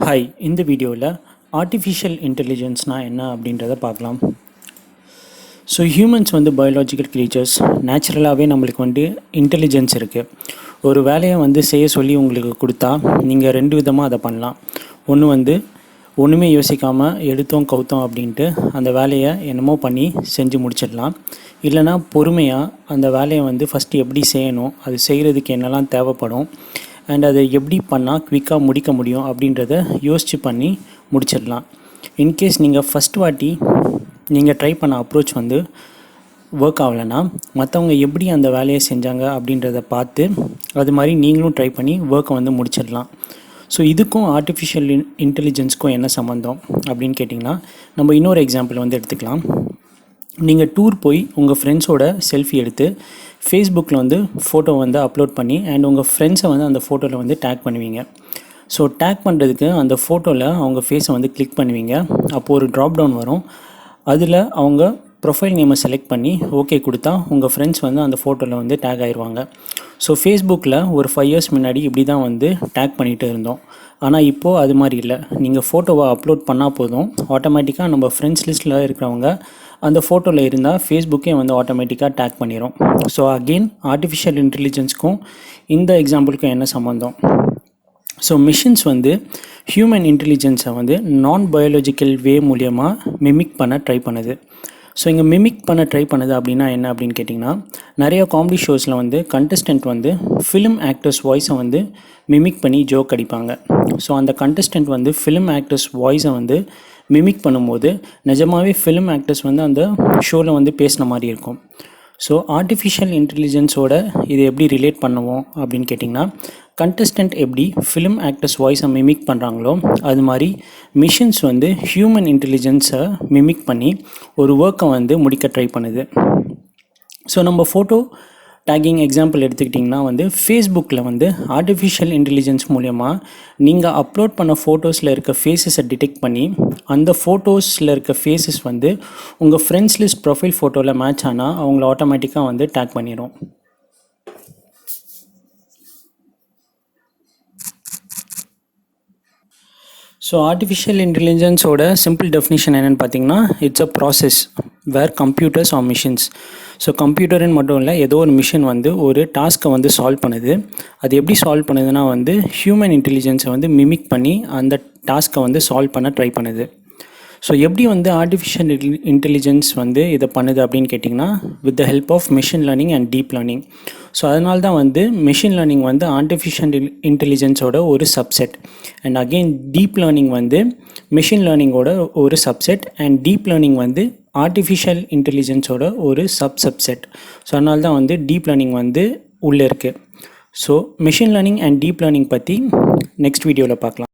Hi, இந்த வீடியோவில் artificial இன்டெலிஜென்ஸ்னால் என்ன அப்படின்றத பார்க்கலாம். So humans biological creatures. நேச்சுரலாகவே நம்மளுக்கு இன்டெலிஜென்ஸ் இருக்குது. ஒரு வேலையை செய்ய சொல்லி உங்களுக்கு கொடுத்தா நீங்கள் ரெண்டு விதமாக அதை பண்ணலாம். ஒன்று ஒன்றுமே யோசிக்காமல் எடுத்தோம் கவுத்தோம் அப்படின்ட்டு அந்த வேலையை என்னமோ பண்ணி செஞ்சு முடிச்சிடலாம். இல்லைனா பொறுமையாக அந்த வேலையை ஃபஸ்ட்டு எப்படி செய்யணும், அது செய்கிறதுக்கு என்னெல்லாம் தேவைப்படும், அண்ட் அதை எப்படி பண்ணால் குவிக்காக முடிக்க முடியும் அப்படின்றத யோசித்து பண்ணி முடிச்சிடலாம். இன்கேஸ் நீங்கள் ஃபஸ்ட் வாட்டி நீங்கள் ட்ரை பண்ண அப்ரோச் ஒர்க் ஆகலைன்னா மற்றவங்க எப்படி அந்த வேலையை செஞ்சாங்க அப்படின்றத பார்த்து அது மாதிரி நீங்களும் ட்ரை பண்ணி ஒர்க்கை முடிச்சிடலாம். ஸோ இதுக்கும் ஆர்டிஃபிஷியல் இன்டெலிஜென்ஸ்க்கும் என்ன சம்மந்தம் அப்படின்னு கேட்டிங்கன்னா, நம்ம இன்னொரு எக்ஸாம்பிள் எடுத்துக்கலாம். நீங்கள் டூர் போய் உங்கள் ஃப்ரெண்ட்ஸோட செல்ஃபி எடுத்து ஃபேஸ்புக்கில் ஃபோட்டோ அப்லோட் பண்ணி அண்ட் உங்கள் ஃப்ரெண்ட்ஸை அந்த ஃபோட்டோவில் டேக் பண்ணுவீங்க. ஸோ டேக் பண்ணுறதுக்கு அந்த ஃபோட்டோவில் அவங்க ஃபேஸை கிளிக் பண்ணுவீங்க. அப்போது ஒரு ட்ராப் டவுன் வரும். அதில் அவங்க ப்ரொஃபைல் நேமை செலக்ட் பண்ணி ஓகே கொடுத்தா உங்கள் ஃப்ரெண்ட்ஸ் அந்த ஃபோட்டோவில் டேக் ஆயிடுவாங்க. ஸோ ஃபேஸ்புக்கில் ஒரு 5 years முன்னாடி இப்படி தான் டேக் பண்ணிகிட்டு இருந்தோம். ஆனால் இப்போது அது மாதிரி இல்லை. நீங்கள் ஃபோட்டோவை அப்லோட் பண்ணால் போதும், ஆட்டோமேட்டிக்காக நம்ம ஃப்ரெண்ட்ஸ் லிஸ்ட்டில் இருக்கிறவங்க அந்த ஃபோட்டோவில் இருந்தால் ஃபேஸ்புக்கே ஆட்டோமேட்டிக்காக டேக் பண்ணிடும். ஸோ அகெயின் ஆர்டிஃபிஷியல் இன்டெலிஜென்ஸ்க்கும் இந்த எக்ஸாம்பிளுக்கும் என்ன சம்மந்தம்? ஸோ மிஷின்ஸ் ஹியூமன் இன்டெலிஜென்ஸை நான் பயாலஜிக்கல் வே மூலியமாக மிமிக் பண்ண ட்ரை பண்ணுது. ஸோ இங்கே மிமிக் பண்ண ட்ரை பண்ணுது அப்படின்னா என்ன அப்படின்னு கேட்டிங்கன்னா, நிறைய காமெடி ஷோஸில் கண்டஸ்டன்ட் ஃபிலிம் ஆக்டர்ஸ் வாய்ஸை மிமிக் பண்ணி ஜோக் அடிப்பாங்க. ஸோ அந்த கண்டஸ்டன்ட் ஃபிலிம் ஆக்டர்ஸ் வாய்ஸை மிமிக் பண்ணும்போது நிஜமாகவே ஃபிலிம் ஆக்டர்ஸ் அந்த ஷோவில் பேசின மாதிரி இருக்கும். ஸோ ஆர்டிஃபிஷியல் இன்டெலிஜென்ஸோட இதை எப்படி ரிலேட் பண்ணுவோம் அப்படின்னு கேட்டிங்கன்னா, கண்டஸ்டன்ட் எப்படி ஃபிலிம் ஆக்டர்ஸ் வாய்ஸை மிமிக் பண்ணுறாங்களோ அது மாதிரி மிஷின்ஸ் ஹியூமன் இன்டெலிஜென்ஸை மிமிக் பண்ணி ஒரு ஒர்க்கை முடிக்க ட்ரை பண்ணுது. ஸோ நம்ம ஃபோட்டோ டேக்கிங் எக்ஸாம்பிள் எடுத்துக்கிட்டிங்கன்னா ஃபேஸ்புக்கில் ஆர்டிஃபிஷியல் இன்டெலிஜென்ஸ் மூலயமா நீங்கள் அப்லோட் பண்ண ஃபோட்டோஸில் இருக்க ஃபேஸஸை டிடெக்ட் பண்ணி அந்த ஃபோட்டோஸில் இருக்க ஃபேஸஸ் உங்கள் ஃப்ரெண்ட்ஸ் லிஸ்ட் ப்ரொஃபைல் ஃபோட்டோவில் மேட்ச் ஆனால் அவங்கள ஆட்டோமேட்டிக்காக டேக் பண்ணிடும். ஸோ ஆர்டிஃபிஷியல் இன்டெலிஜென்ஸோட சிம்பிள் டெஃபினிஷன் என்னென்னு பார்த்தீங்கன்னா, it's a process where computers or machines. So கம்ப்யூட்டர்னு மட்டும் இல்லை, ஏதோ ஒரு மிஷின் ஒரு டாஸ்க்கை சால்வ் பண்ணுது. அது எப்படி சால்வ் பண்ணுதுன்னா ஹியூமன் இன்டெலிஜென்ஸை மிமிக் பண்ணி அந்த டாஸ்க்கை சால்வ் பண்ண ட்ரை பண்ணுது. ஸோ எப்படி ஆர்டிஃபிஷியல் இன்டெலிஜென்ஸ் இதை பண்ணுது அப்படின்னு கேட்டிங்கன்னா, with the help of machine learning and deep learning. So அதனால தான் மெஷின் லேர்னிங் ஆர்டிஃபிஷியல் இன்டெலிஜென்ஸோட ஒரு subset. And again deep learning machine லேர்னிங்கோட ஒரு subset. And deep learning artificial இன்டெலிஜென்ஸோட ஒரு சப்செட். ஸோ அதனால தான் டீப் லேர்னிங் உள்ளே இருக்குது. So machine learning and deep learning பற்றி நெக்ஸ்ட் வீடியோவில் பார்க்கலாம்.